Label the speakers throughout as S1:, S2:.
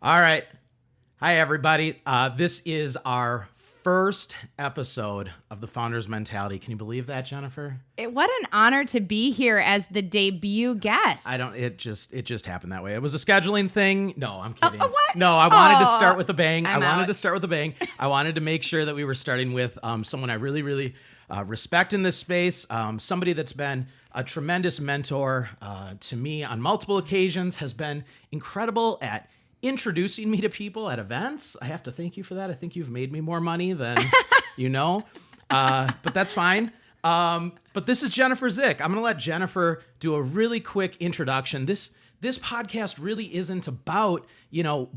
S1: All right. Hi, everybody. This is our first episode of The Founder's Mentality. Can you believe that, Jennifer?
S2: What an honor to be here as the debut guest.
S1: It just happened that way. It was a scheduling thing. No, I'm kidding.
S2: What?
S1: No, I wanted to start with a bang.
S2: I'm out.
S1: I wanted to make sure that we were starting with someone I really respect in this space. Somebody that's been a tremendous mentor to me on multiple occasions, has been incredible at introducing me to people at events. I have to thank you for that. I think you've made me more money than you know, but that's fine. But this is Jennifer Zick. I'm going to let Jennifer do a really quick introduction. This podcast really isn't about,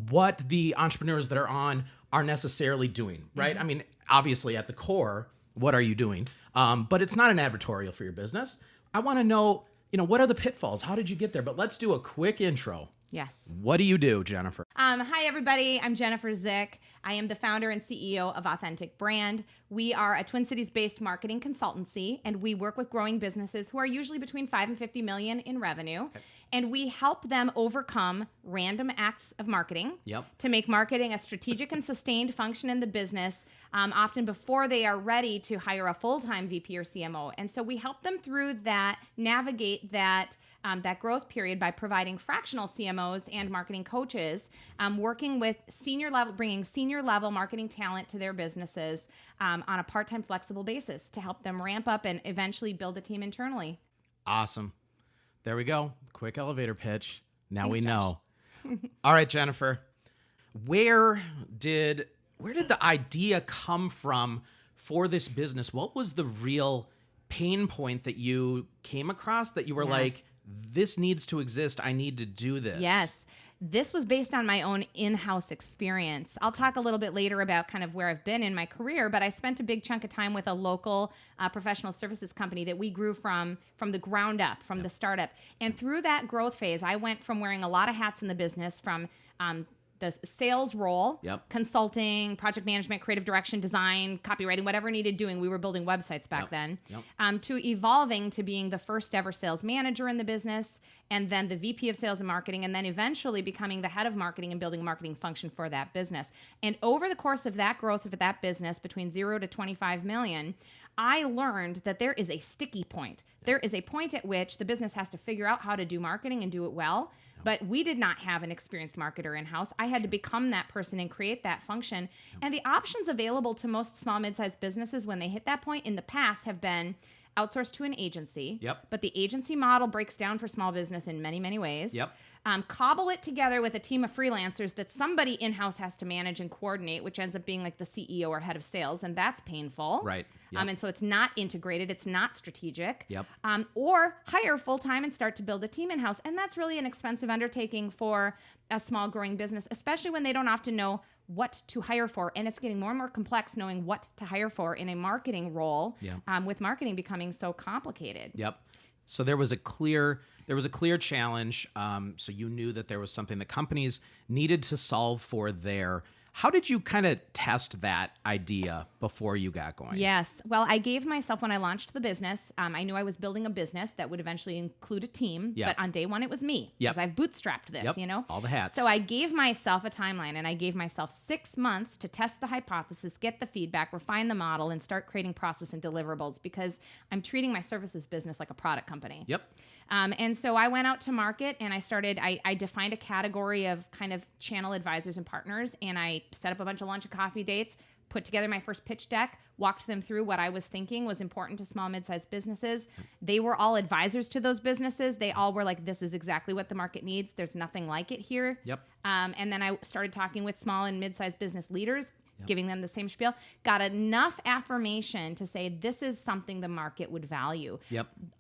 S1: what the entrepreneurs that are on are necessarily doing, right? Mm-hmm. I mean, obviously at the core, what are you doing? But it's not an advertorial for your business. I want to know, what are the pitfalls? How did you get there? But let's do a quick intro.
S2: Yes.
S1: What do you do, Jennifer?
S2: Hi, everybody. I'm Jennifer Zick. I am the founder and CEO of Authentic Brand. We are a Twin Cities-based marketing consultancy, and we work with growing businesses who are usually between 5 and 50 million in revenue. Okay. And we help them overcome random acts of marketing to make marketing a strategic and sustained function in the business, often before they are ready to hire a full-time VP or CMO. And so we help them through that, navigate that growth period by providing fractional CMOs and marketing coaches, working with bringing senior level marketing talent to their businesses on a part-time flexible basis to help them ramp up and eventually build a team internally.
S1: Awesome. There we go. Quick elevator pitch. Now
S2: Thanks,
S1: we
S2: Josh.
S1: know. All right, Jennifer, where did the idea come from for this business? What was the real pain point that you came across that you were like, this needs to exist. I need to do this.
S2: Yes. This was based on my own in-house experience. I'll talk a little bit later about kind of where I've been in my career, but I spent a big chunk of time with a local professional services company that we grew from the ground up, from the startup. And through that growth phase, I went from wearing a lot of hats in the business, from the sales role, consulting, project management, creative direction, design, copywriting, whatever needed doing. We were building websites back then, to evolving to being the first ever sales manager in the business, and then the VP of sales and marketing, and then eventually becoming the head of marketing and building a marketing function for that business. And over the course of that growth of that business, between 0 to 25 million, I learned that there is a sticky point. There is a point at which the business has to figure out how to do marketing and do it well. But we did not have an experienced marketer in-house. I had to become that person and create that function. And the options available to most small, mid-sized businesses when they hit that point in the past have been outsourced to an agency. But the agency model breaks down for small business in many, many ways. Cobble it together with a team of freelancers that somebody in-house has to manage and coordinate, which ends up being like the CEO or head of sales, and that's painful.
S1: Right.
S2: And so it's not integrated, it's not strategic. Or hire full-time and start to build a team in-house, and that's really an expensive undertaking for a small growing business, especially when they don't often know what to hire for, and it's getting more and more complex knowing what to hire for in a marketing role, with marketing becoming so complicated.
S1: So there was a clear challenge. So you knew that there was something that companies needed to solve for there. How did you kind of test that idea before you got going?
S2: Yes. Well, I gave myself, when I launched the business, I knew I was building a business that would eventually include a team. But on day one, it was me, because I've bootstrapped this,
S1: All the hats.
S2: So I gave myself a timeline, and I gave myself 6 months to test the hypothesis, get the feedback, refine the model, and start creating process and deliverables, because I'm treating my services business like a product company. And so I went out to market, and I defined a category of kind of channel advisors and partners, and I set up a bunch of lunch and coffee dates, put together my first pitch deck, walked them through what I was thinking was important to small, mid-sized businesses. They were all advisors to those businesses. They all were like, this is exactly what the market needs. There's nothing like it here. And then I started talking with small and mid-sized business leaders, giving them the same spiel, got enough affirmation to say this is something the market would value.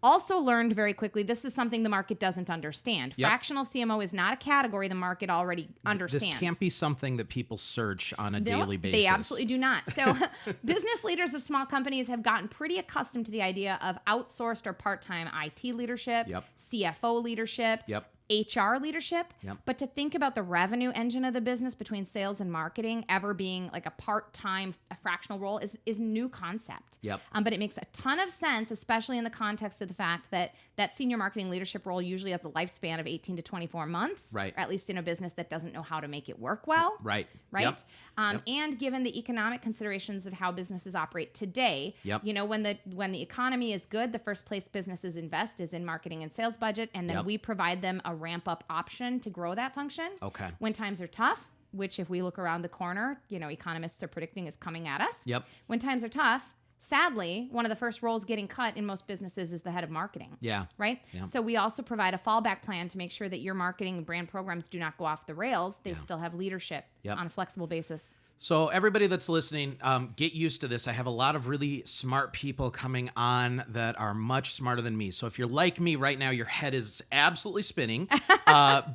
S2: Also learned very quickly, this is something the market doesn't understand. Fractional CMO is not a category the market already understands.
S1: This can't be something that people search on a daily basis.
S2: They absolutely do not. So business leaders of small companies have gotten pretty accustomed to the idea of outsourced or part-time IT leadership, CFO leadership, HR leadership,
S1: Yep.
S2: but to think about the revenue engine of the business between sales and marketing ever being like a part-time, a fractional role is new concept.
S1: Yep.
S2: But it makes a ton of sense, especially in the context of the fact that that senior marketing leadership role usually has a lifespan of 18 to 24 months,
S1: Right.
S2: or at least in a business that doesn't know how to make it work well.
S1: Right.
S2: Right.
S1: Yep.
S2: And given the economic considerations of how businesses operate today,
S1: Yep.
S2: you know, when the economy is good, the first place businesses invest is in marketing and sales budget. And then
S1: Yep.
S2: we provide them a ramp up option to grow that function.
S1: Okay.
S2: When times are tough, which if we look around the corner, you know, economists are predicting is coming at us.
S1: Yep.
S2: When times are tough, sadly, one of the first roles getting cut in most businesses is the head of marketing.
S1: Yeah.
S2: Right?
S1: Yeah.
S2: So we also provide a fallback plan to make sure that your marketing and brand programs do not go off the rails. They still have leadership
S1: Yep.
S2: on a flexible basis.
S1: So everybody that's listening, get used to this. I have a lot of really smart people coming on that are much smarter than me. So if you're like me right now, your head is absolutely spinning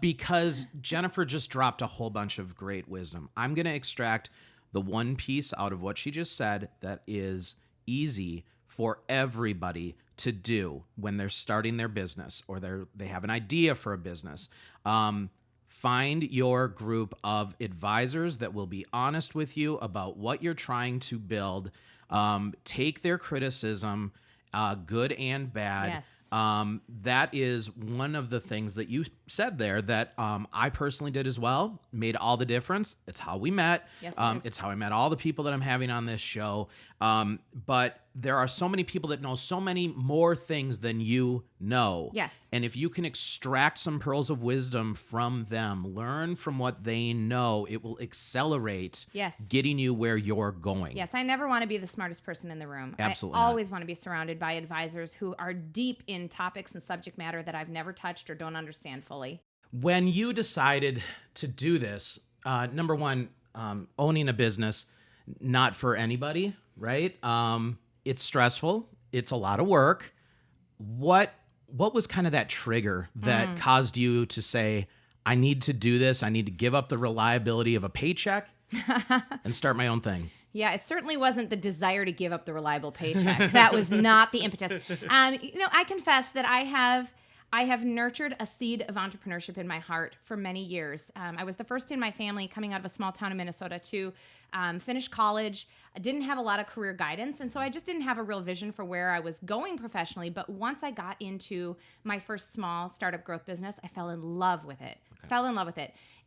S1: because Jennifer just dropped a whole bunch of great wisdom. I'm going to extract the one piece out of what she just said that is easy for everybody to do when they're starting their business or they have an idea for a business. Find your group of advisors that will be honest with you about what you're trying to build. Take their criticism, good and bad.
S2: Yes.
S1: That is one of the things that you said there that I personally did as well. Made all the difference. It's how we met.
S2: Yes, it is.
S1: It's how I met all the people that I'm having on this show. But there are so many people that know so many more things than you know.
S2: Yes.
S1: And if you can extract some pearls of wisdom from them, learn from what they know, it will accelerate
S2: Yes.
S1: getting you where you're going.
S2: Yes, I never want to be the smartest person in the room.
S1: Absolutely
S2: I
S1: not.
S2: always want to be surrounded by advisors who are deep in topics and subject matter that I've never touched or don't understand fully.
S1: When you decided to do this, number one, owning a business, not for anybody, right? It's stressful. It's a lot of work. What was kind of that trigger that caused you to say, I need to do this. I need to give up the reliability of a paycheck and start my own thing?
S2: Yeah, it certainly wasn't the desire to give up the reliable paycheck. That was not the impetus. I confess that I have nurtured a seed of entrepreneurship in my heart for many years. I was the first in my family coming out of a small town in Minnesota to finish college. I didn't have a lot of career guidance, and so I just didn't have a real vision for where I was going professionally. But once I got into my first small startup growth business, I fell in love with it.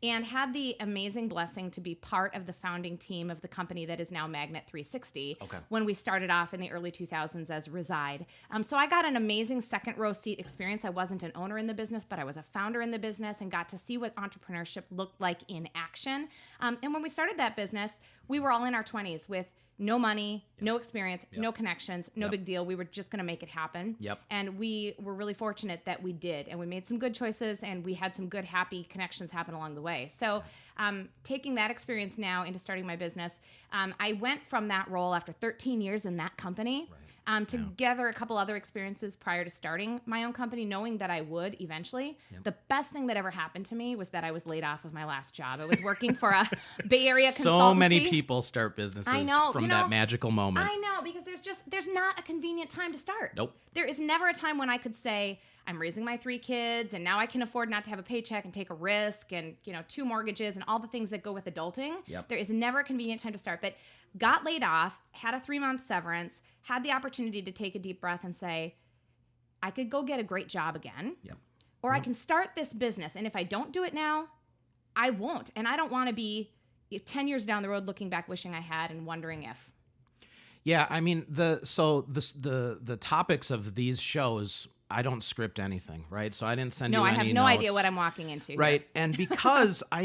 S2: And had the amazing blessing to be part of the founding team of the company that is now Magnet 360 when we started off in the early 2000s as Reside. So I got an amazing second row seat experience. I wasn't an owner in the business, but I was a founder in the business and got to see what entrepreneurship looked like in action. And when we started that business, we were all in our 20s with no money, no experience, no connections, no big deal. We were just going to make it happen. And we were really fortunate that we did. And we made some good choices and we had some good, happy connections happen along the way. So taking that experience now into starting my business, I went from that role after 13 years in that company to gather a couple other experiences prior to starting my own company, knowing that I would eventually. The best thing that ever happened to me was that I was laid off of my last job. I was working for a Bay Area consultancy.
S1: So many people start businesses from
S2: you
S1: that magical moment.
S2: I know, because there's not a convenient time to start.
S1: Nope.
S2: There is never a time when I could say, I'm raising my 3 kids and now I can afford not to have a paycheck and take a risk and, 2 mortgages and all the things that go with adulting. There is never a convenient time to start. But got laid off, had a 3-month severance, had the opportunity to take a deep breath and say, I could go get a great job again, or I can start this business. And if I don't do it now, I won't. And I don't want to be 10 years down the road looking back, wishing I had and wondering if.
S1: Yeah, I mean, the topics of these shows, I don't script anything, right? So I didn't send you any
S2: notes. No, I have no idea what I'm walking into.
S1: Right, and because I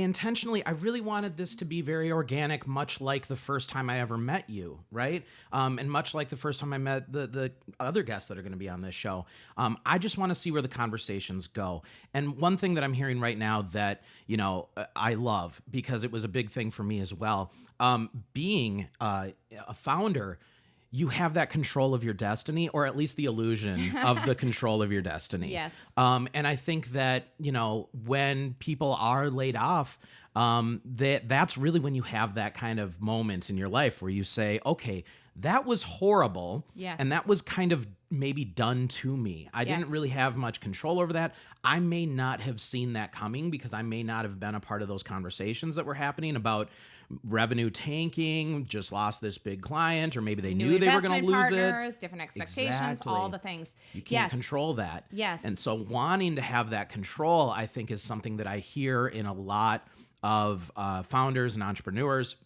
S1: really wanted this to be very organic, much like the first time I ever met you, right? And much like the first time I met the other guests that are going to be on this show. I just want to see where the conversations go. And one thing that I'm hearing right now that, I love, because it was a big thing for me as well, being a founder, you have that control of your destiny, or at least the illusion of the control of your destiny.
S2: Yes.
S1: And I think that, when people are laid off, that's really when you have that kind of moment in your life where you say, okay, That was horrible.
S2: Yes.
S1: And that was kind of maybe done to me. I
S2: Yes.
S1: didn't really have much control over that. I may not have seen that coming because I may not have been a part of those conversations that were happening about revenue tanking, just lost this big client, or maybe they
S2: New
S1: knew they were going to lose
S2: partners,
S1: it.
S2: different expectations,
S1: Exactly.
S2: all the things.
S1: You can't
S2: Yes.
S1: control that.
S2: Yes.
S1: And so wanting to have that control, I think, is something that I hear in a lot of founders and entrepreneurs.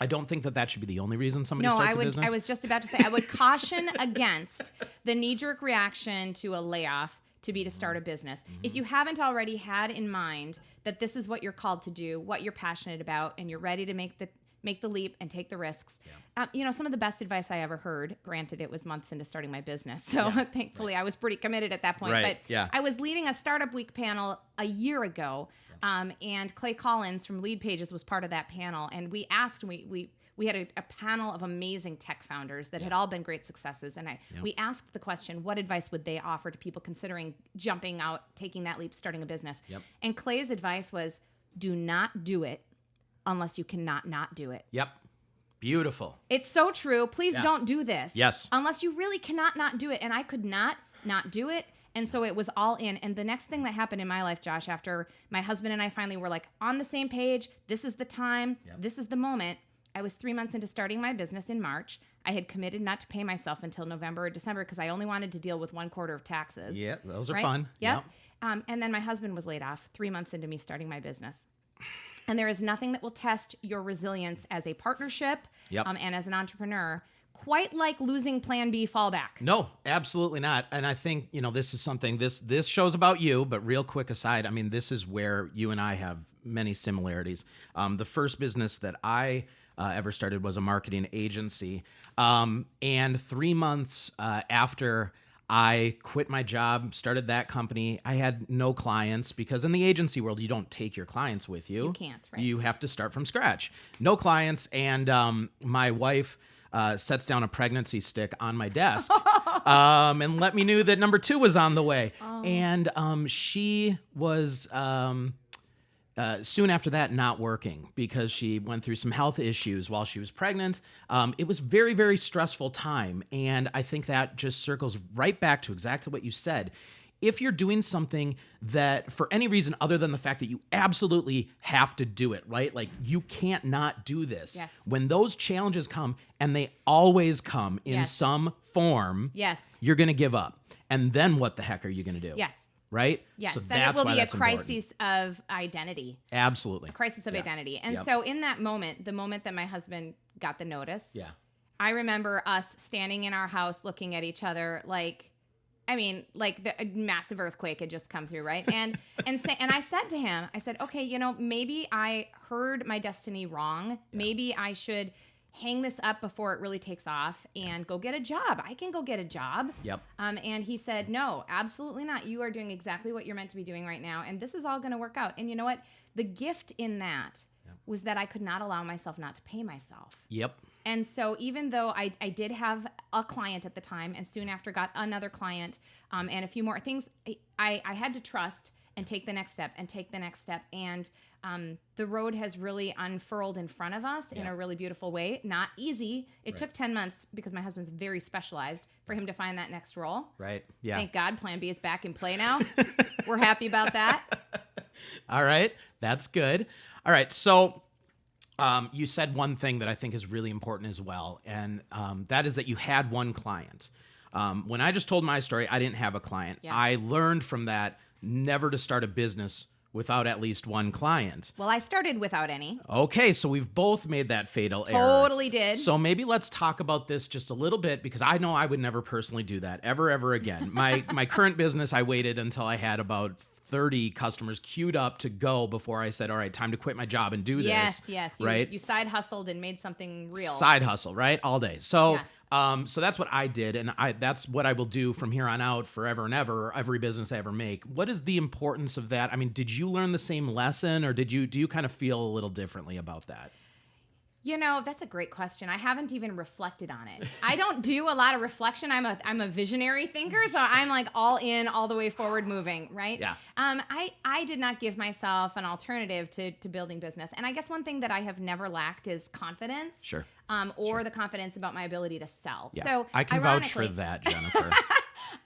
S1: I don't think that should be the only reason somebody starts a business.
S2: I was just about to say, I would caution against the knee-jerk reaction to a layoff to be to start a business. If you haven't already had in mind that this is what you're called to do, what you're passionate about, and you're ready to make the leap and take the risks. Some of the best advice I ever heard, granted it was months into starting my business, so thankfully I was pretty committed at that point, but I was leading a Startup Week panel a year ago, and Clay Collins from Lead Pages was part of that panel, and we asked, we had a panel of amazing tech founders that had all been great successes, and we asked the question, what advice would they offer to people considering jumping out, taking that leap, starting a business? And Clay's advice was, do not do it unless you cannot not do it.
S1: Yep. Beautiful.
S2: It's so true. Please don't do this.
S1: Yes.
S2: Unless you really cannot not do it. And I could not do it. And so it was all in. And the next thing that happened in my life, Josh, after my husband and I finally were like on the same page, this is the time, this is the moment. I was 3 months into starting my business in March. I had committed not to pay myself until November or December because I only wanted to deal with 1 quarter of taxes.
S1: Yeah, those are fun.
S2: Yep. And then my husband was laid off 3 months into me starting my business. And there is nothing that will test your resilience as a partnership and as an entrepreneur quite like losing plan B fallback.
S1: No, absolutely not. And I think, this is something, this show's about you, but real quick aside, I mean, this is where you and I have many similarities. The first business that I ever started was a marketing agency. And 3 months after I quit my job, started that company, I had no clients because in the agency world, you don't take your clients with you.
S2: You can't, right?
S1: You have to start from scratch. No clients. And my wife sets down a pregnancy stick on my desk and let me know that number 2 was on the way. Oh. And she was soon after that not working because she went through some health issues while she was pregnant. It was very, very stressful time. And I think that just circles right back to exactly what you said. If you're doing something that for any reason other than the fact that you absolutely have to do it, right? Like you can't not do this.
S2: Yes.
S1: When those challenges come, and they always come in some form, you're going to give up. And then what the heck are you going to do?
S2: Yes.
S1: Right?
S2: Yes,
S1: so
S2: then it will be a crisis of identity.
S1: Absolutely.
S2: A crisis of identity. And so in that moment, the moment that my husband got the notice, I remember us standing in our house looking at each other like a massive earthquake had just come through, right? And I said to him, I said, okay, maybe I heard my destiny wrong. Yeah. Maybe I should hang this up before it really takes off and go get a job. I can go get a job.
S1: Yep.
S2: And he said, no, absolutely not. You are doing exactly what you're meant to be doing right now. And this is all going to work out. And you know what? The gift in that was that I could not allow myself not to pay myself.
S1: Yep.
S2: And so even though I did have a client at the time and soon after got another client and a few more things, I had to trust and take the next step and take the next step. And the road has really unfurled in front of us in a really beautiful way. Not easy. It took 10 months because my husband's very specialized for him to find that next role.
S1: Right. Yeah.
S2: Thank God Plan B is back in play now. We're happy about that.
S1: All right. That's good. All right. So you said one thing that I think is really important as well. And that is that you had one client. When I just told my story, I didn't have a client. Yeah. I learned from that never to start a business without at least one client.
S2: Well, I started without any.
S1: Okay, so we've both made that fatal error.
S2: Totally did.
S1: So maybe let's talk about this just a little bit because I know I would never personally do that ever again. My current business, I waited until I had about 30 customers queued up to go before I said, all right, time to quit my job and do this.
S2: Yes.
S1: Right?
S2: You side hustled and made something real.
S1: Side hustle, right? All day. So so that's what I did. And that's what I will do from here on out forever and ever, every business I ever make. What is the importance of that? I mean, did you learn the same lesson or do you kind of feel a little differently about that?
S2: That's a great question. I haven't even reflected on it. I don't do a lot of reflection. I'm a visionary thinker, so I'm like all in, all the way forward moving, right?
S1: Yeah.
S2: I did not give myself an alternative to building business. And I guess one thing that I have never lacked is confidence.
S1: Sure.
S2: or the confidence about my ability to sell.
S1: Yeah.
S2: So
S1: I can vouch for that, Jennifer.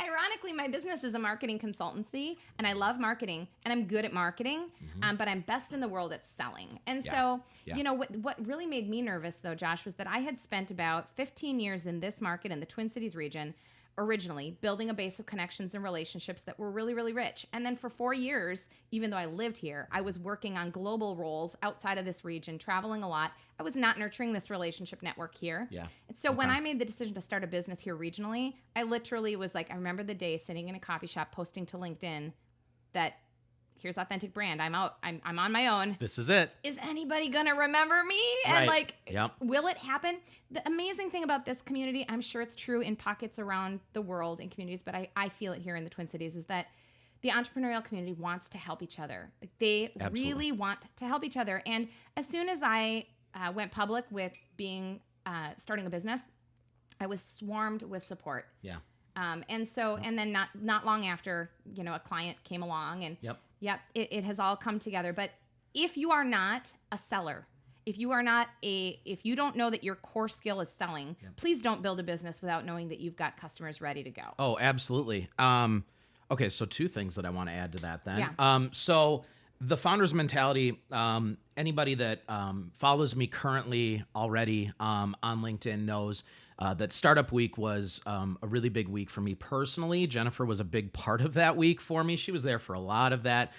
S2: Ironically, my business is a marketing consultancy, and I love marketing, and I'm good at marketing, but I'm best in the world at selling. And so, you know, what really made me nervous, though, Josh, was that I had spent about 15 years in this market in the Twin Cities region, originally building a base of connections and relationships that were really, really rich. And then for 4 years, even though I lived here, I was working on global roles outside of this region, traveling a lot. I was not nurturing this relationship network here.
S1: Yeah.
S2: And so when I made the decision to start a business here regionally, I literally was like, I remember the day sitting in a coffee shop posting to LinkedIn that here's Authentic Brand. I'm out. I'm on my own.
S1: This is it.
S2: Is anybody going to remember me? And
S1: Right.
S2: will it happen? The amazing thing about this community, I'm sure it's true in pockets around the world in communities, but I feel it here in the Twin Cities, is that the entrepreneurial community wants to help each other. Like, they
S1: Absolutely.
S2: really want to help each other. And as soon as I went public with starting a business, I was swarmed with support.
S1: Yeah.
S2: And then not long after, you know, a client came along, and it has all come together. But if you are not a seller, if you don't know that your core skill is selling, please don't build a business without knowing that you've got customers ready to go.
S1: Oh, absolutely. Okay, so 2 things that I want to add to that then.
S2: Yeah.
S1: So the founder's mentality, anybody that follows me currently already on LinkedIn knows that Startup Week was a really big week for me personally. Jennifer was a big part of that week for me. She was there for a lot of that.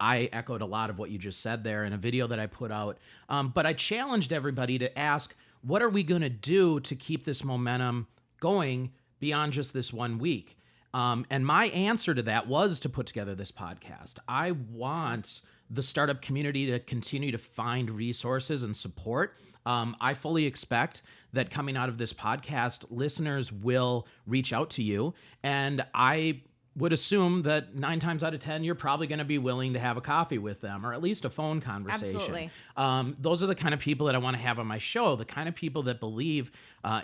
S1: I echoed a lot of what you just said there in a video that I put out. But I challenged everybody to ask, what are we going to do to keep this momentum going beyond just this 1 week? And my answer to that was to put together this podcast. I want the startup community to continue to find resources and support. I fully expect that coming out of this podcast, listeners will reach out to you. And I would assume that 9 times out of 10, you're probably going to be willing to have a coffee with them, or at least a phone conversation.
S2: Absolutely.
S1: Those are the kind of people that I want to have on my show, the kind of people that believe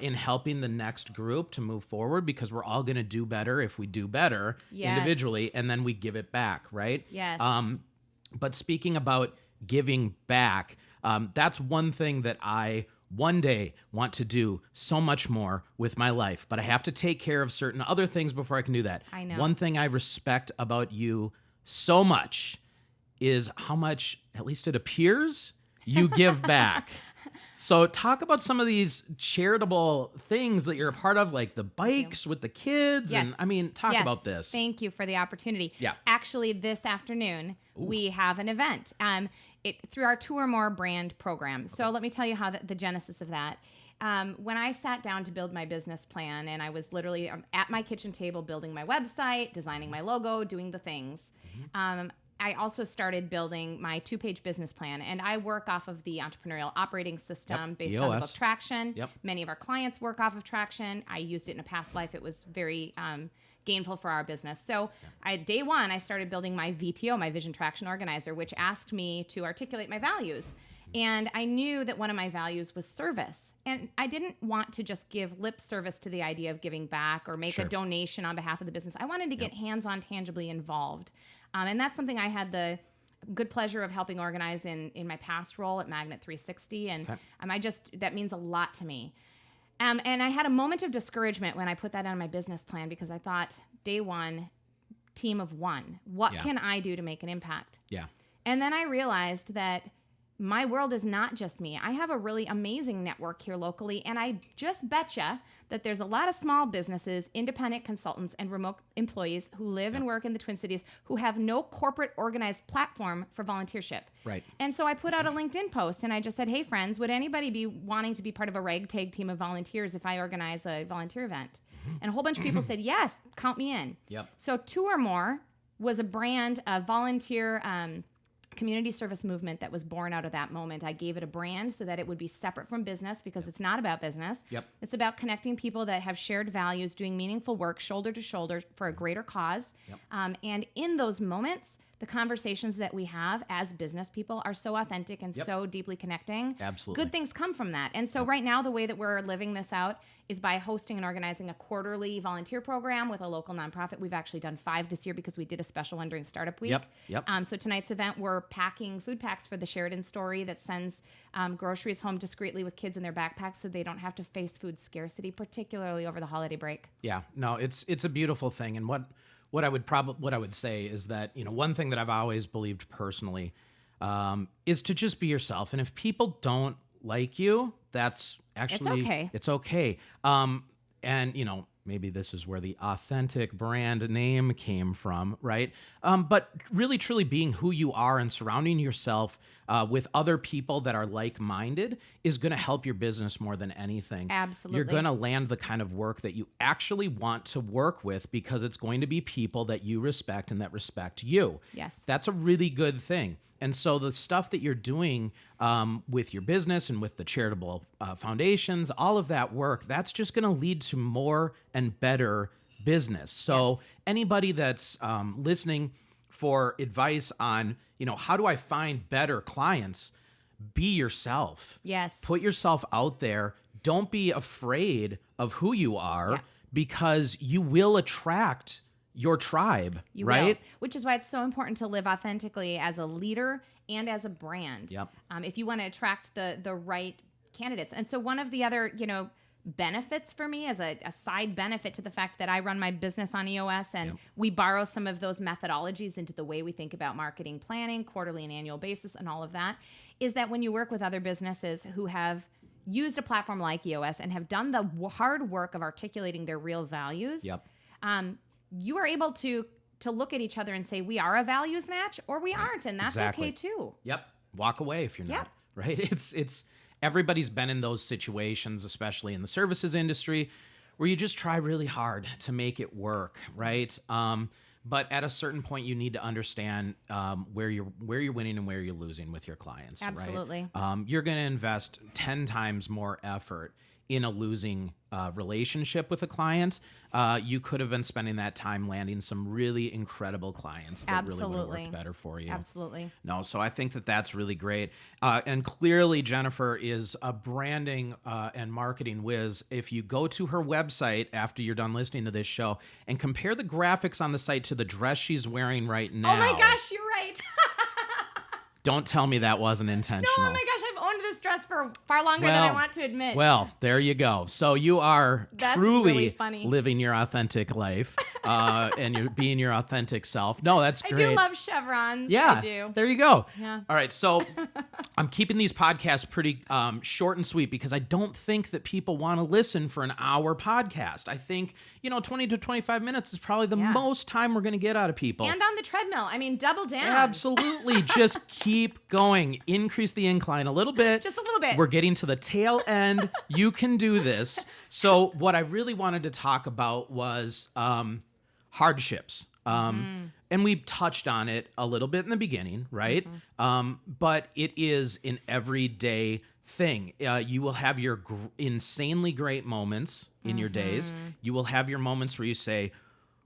S1: in helping the next group to move forward, because we're all going to do better if we do better individually, and then we give it back, right?
S2: Yes.
S1: But speaking about giving back, that's one thing that I one day want to do so much more with my life, but I have to take care of certain other things before I can do that.
S2: I know.
S1: One thing I respect about you so much is how much, at least it appears, you give back. So talk about some of these charitable things that you're a part of, like the bikes with the kids.
S2: Yes.
S1: And I mean, talk about this.
S2: Thank you for the opportunity.
S1: Yeah.
S2: Actually, this afternoon, we have an event through our Two or More brand program. So let me tell you how the genesis of that. When I sat down to build my business plan, and I was literally at my kitchen table building my website, designing my logo, doing the things, I also started building my 2-page business plan, and I work off of the entrepreneurial operating system based on the book Traction. Many of our clients work off of Traction. I used it in a past life. It was very gainful for our business. So day one, I started building my VTO, my Vision Traction Organizer, which asked me to articulate my values. And I knew that one of my values was service. And I didn't want to just give lip service to the idea of giving back or make a donation on behalf of the business. I wanted to get hands-on, tangibly involved. And that's something I had the good pleasure of helping organize in my past role at Magnet 360. And that means a lot to me. And I had a moment of discouragement when I put that on my business plan, because I thought, day one, team of one. What can I do to make an impact?
S1: Yeah.
S2: And then I realized that my world is not just me. I have a really amazing network here locally, and I just betcha that there's a lot of small businesses, independent consultants, and remote employees who live and work in the Twin Cities who have no corporate organized platform for volunteership.
S1: Right.
S2: And so I put out a LinkedIn post, and I just said, hey, friends, would anybody be wanting to be part of a ragtag team of volunteers if I organize a volunteer event? And a whole bunch of people said, yes, count me in.
S1: Yep.
S2: So Two or More was a brand of volunteer community service movement that was born out of that moment. I gave it a brand so that it would be separate from business, because it's not about business. It's about connecting people that have shared values, doing meaningful work shoulder to shoulder for a greater cause. And in those moments, the conversations that we have as business people are so authentic and so deeply connecting.
S1: Absolutely.
S2: Good things come from that. And so right now, the way that we're living this out is by hosting and organizing a quarterly volunteer program with a local nonprofit. We've actually done 5 this year because we did a special one during Startup Week. So tonight's event, we're packing food packs for the Sheridan Story that sends groceries home discreetly with kids in their backpacks so they don't have to face food scarcity, particularly over the holiday break.
S1: Yeah, no, it's a beautiful thing. And what I would say is that, one thing that I've always believed personally is to just be yourself. And if people don't like you, that's actually it's okay. And maybe this is where the authentic brand name came from, right? But really, truly being who you are and surrounding yourself with other people that are like-minded is going to help your business more than anything.
S2: Absolutely.
S1: You're going to land the kind of work that you actually want to work with because it's going to be people that you respect and that respect you.
S2: Yes.
S1: That's a really good thing. And so the stuff that you're doing with your business and with the charitable foundations, all of that work, that's just going to lead to more and better business. So anybody that's listening for advice on, how do I find better clients? Be yourself.
S2: Yes.
S1: Put yourself out there. Don't be afraid of who you are because you will attract your tribe, right?
S2: Which is why it's so important to live authentically as a leader and as a brand.
S1: Yep.
S2: If you want to attract the right candidates. And so one of the other, benefits for me as a side benefit to the fact that I run my business on EOS and we borrow some of those methodologies into the way we think about marketing planning, quarterly and annual basis and all of that, is that when you work with other businesses who have used a platform like EOS and have done the hard work of articulating their real values, you are able to look at each other and say, we are a values match or we aren't. And that's okay too.
S1: Yep. Walk away if you're not, right? It's everybody's been in those situations, especially in the services industry, where you just try really hard to make it work, right? But at a certain point, you need to understand where you're winning and where you're losing with your clients.
S2: Absolutely.
S1: Right? You're going to invest 10 times more effort in a losing relationship with a client. You could have been spending that time landing some really incredible clients that really would have worked better for you.
S2: Absolutely.
S1: No, so I think that that's really great. And clearly, Jennifer is a branding and marketing whiz. If you go to her website after you're done listening to this show and compare the graphics on the site to the dress she's wearing right now.
S2: Oh my gosh, you're right.
S1: Don't tell me that wasn't intentional.
S2: No, oh my gosh, I've owned this dress for far longer than I want to admit.
S1: Well, there you go. So you are truly
S2: really funny.
S1: Living your authentic life and you're being your authentic self. No, that's great.
S2: I do love chevrons.
S1: Yeah,
S2: I do.
S1: There you go.
S2: Yeah.
S1: All right, so I'm keeping these podcasts pretty short and sweet because I don't think that people want to listen for an hour podcast. I think, 20 to 25 minutes is probably the most time we're going to get out of people.
S2: And on the treadmill. I mean, double down.
S1: Absolutely. Just keep going. Increase the incline a little bit.
S2: Just a little bit.
S1: We're getting to the tail end. You can do this. So what I really wanted to talk about was hardships. And we touched on it a little bit in the beginning, right? But it is an everyday thing. You will have your insanely great moments in your days. You will have your moments where you say,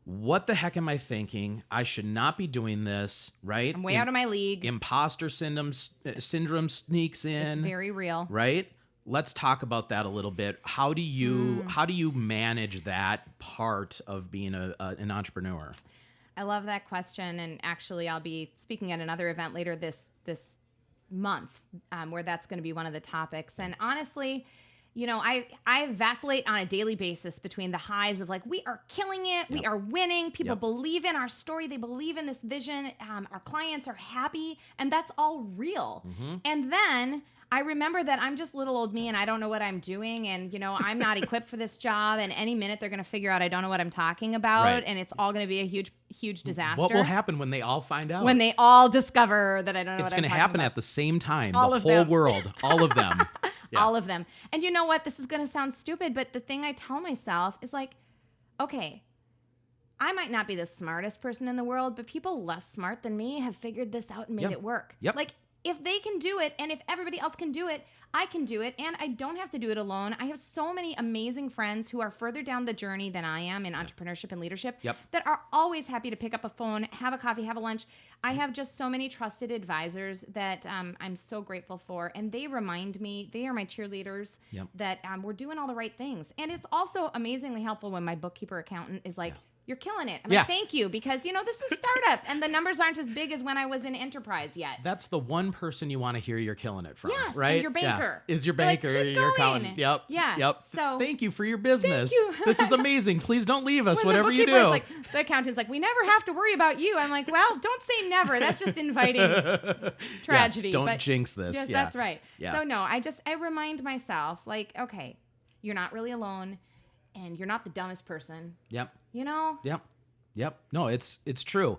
S1: what the heck am I thinking? I should not be doing this, right?
S2: I'm way out of my league.
S1: Imposter syndrome sneaks in.
S2: It's very real.
S1: Right? Let's talk about that a little bit. How do you manage that part of being an entrepreneur?
S2: I love that question, and actually I'll be speaking at another event later this month where that's going to be one of the topics. And honestly, I vacillate on a daily basis between the highs of like, we are killing it. We are winning. People believe in our story. They believe in this vision. Our clients are happy, and that's all real. And then I remember that I'm just little old me and I don't know what I'm doing. And, I'm not equipped for this job. And any minute they're going to figure out I don't know what I'm talking about. Right. And it's all going to be a huge, huge disaster.
S1: What will happen when they all find out?
S2: When they all discover that I don't know what I'm talking about.
S1: It's going to happen at the same time.
S2: All
S1: the
S2: of
S1: whole
S2: them.
S1: world. All of them.
S2: Yeah. All of them. And you know what? This is going to sound stupid, but the thing I tell myself is like, okay, I might not be the smartest person in the world, but people less smart than me have figured this out and made it work.
S1: Yep.
S2: Like, if they can do it and if everybody else can do it, I can do it, and I don't have to do it alone. I have so many amazing friends who are further down the journey than I am in entrepreneurship and leadership that are always happy to pick up a phone, have a coffee, have a lunch. I have just so many trusted advisors that I'm so grateful for, and they remind me, they are my cheerleaders, that we're doing all the right things. And it's also amazingly helpful when my bookkeeper accountant is like, you're killing it. I'm like, thank you, because, this is startup, and the numbers aren't as big as when I was in enterprise yet.
S1: That's the one person you want to hear you're killing it from,
S2: yes,
S1: right?
S2: and your banker.
S1: Yeah. Is your banker, your accountant. Yep.
S2: Yeah.
S1: Yep.
S2: So
S1: thank you for your business.
S2: Thank you.
S1: This is amazing. Please don't leave us,
S2: when
S1: whatever you do.
S2: The accountant's like, we never have to worry about you. I'm like, well, don't say never. That's just inviting tragedy.
S1: Don't jinx this.
S2: Yes, that's right.
S1: Yeah.
S2: So no, I remind myself, like, okay, you're not really alone, and you're not the dumbest person.
S1: Yep.
S2: Yep.
S1: No, it's true.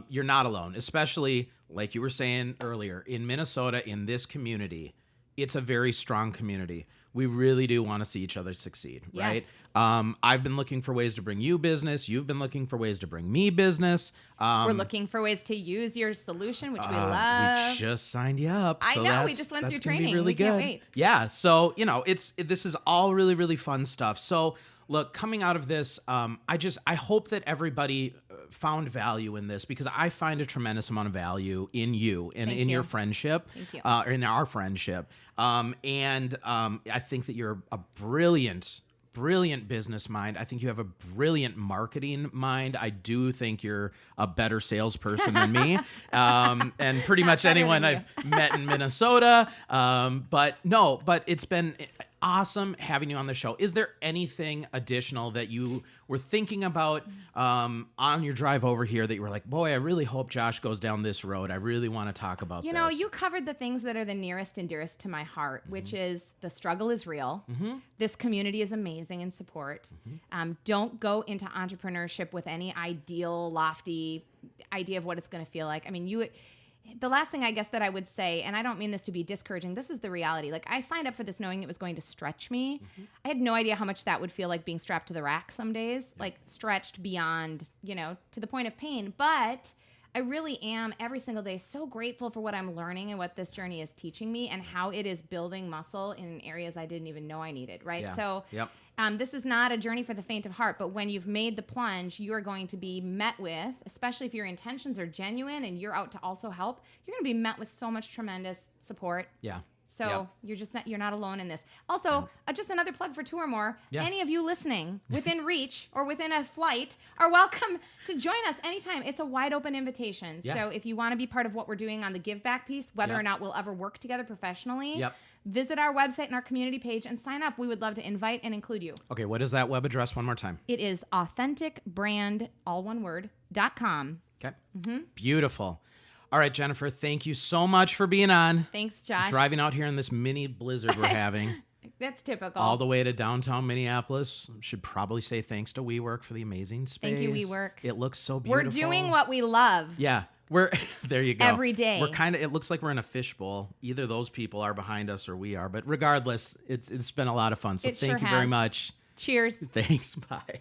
S1: You're not alone, especially like you were saying earlier, in Minnesota, in this community. It's a very strong community. We really do want to see each other succeed, right?
S2: Yes.
S1: I've been looking for ways to bring you business. You've been looking for ways to bring me business.
S2: We're looking for ways to use your solution, which we love.
S1: We just signed you up.
S2: I know. We just went through training.
S1: Really
S2: we
S1: good.
S2: Can't wait.
S1: Yeah. So, this is all really, really fun stuff. So, look, coming out of this, I hope that everybody found value in this, because I find a tremendous amount of value in you and in your friendship, in our friendship. I think that you're a brilliant business mind. I think you have a brilliant marketing mind. I do think you're a better salesperson than me, and pretty much anyone I've met in Minnesota. But it's been awesome having you on the show. Is there anything additional that you were thinking about on your drive over here that you were like, boy, I really hope Josh goes down this road. I really want to talk about this.
S2: You covered the things that are the nearest and dearest to my heart, which is the struggle is real. This community is amazing in support. Don't go into entrepreneurship with any ideal, lofty idea of what it's going to feel like. I mean, the last thing I guess that I would say, and I don't mean this to be discouraging, this is the reality. Like, I signed up for this knowing it was going to stretch me. I had no idea how much that would feel like being strapped to the rack some days, like stretched beyond, to the point of pain. But I really am every single day so grateful for what I'm learning and what this journey is teaching me and how it is building muscle in areas I didn't even know I needed, right?
S1: Yeah.
S2: So this is not a journey for the faint of heart, but when you've made the plunge, you are going to be met with, especially if your intentions are genuine and you're out to also help, you're going to be met with so much tremendous support.
S1: Yeah.
S2: So you're not alone in this. Also, just another plug for Two or More.
S1: Yeah.
S2: Any of you listening within reach or within a flight are welcome to join us anytime. It's a wide open invitation.
S1: Yeah.
S2: So if you want to be part of what we're doing on the give back piece, whether or not we'll ever work together professionally, visit our website and our community page and sign up. We would love to invite and include you.
S1: Okay, what is that web address one more time?
S2: It is authenticbrand, all one word, .com.
S1: Okay. Beautiful. All right, Jennifer, thank you so much for being on.
S2: Thanks, Josh.
S1: Driving out here in this mini blizzard we're having.
S2: That's typical.
S1: All the way to downtown Minneapolis. Should probably say thanks to WeWork for the amazing space.
S2: Thank you, WeWork.
S1: It looks so beautiful.
S2: We're doing what we love.
S1: Yeah. We're there you go.
S2: Every day.
S1: We're it looks like we're in a fishbowl. Either those people are behind us or we are. But regardless, it's been a lot of fun. So thank you very much.
S2: Cheers.
S1: Thanks. Bye.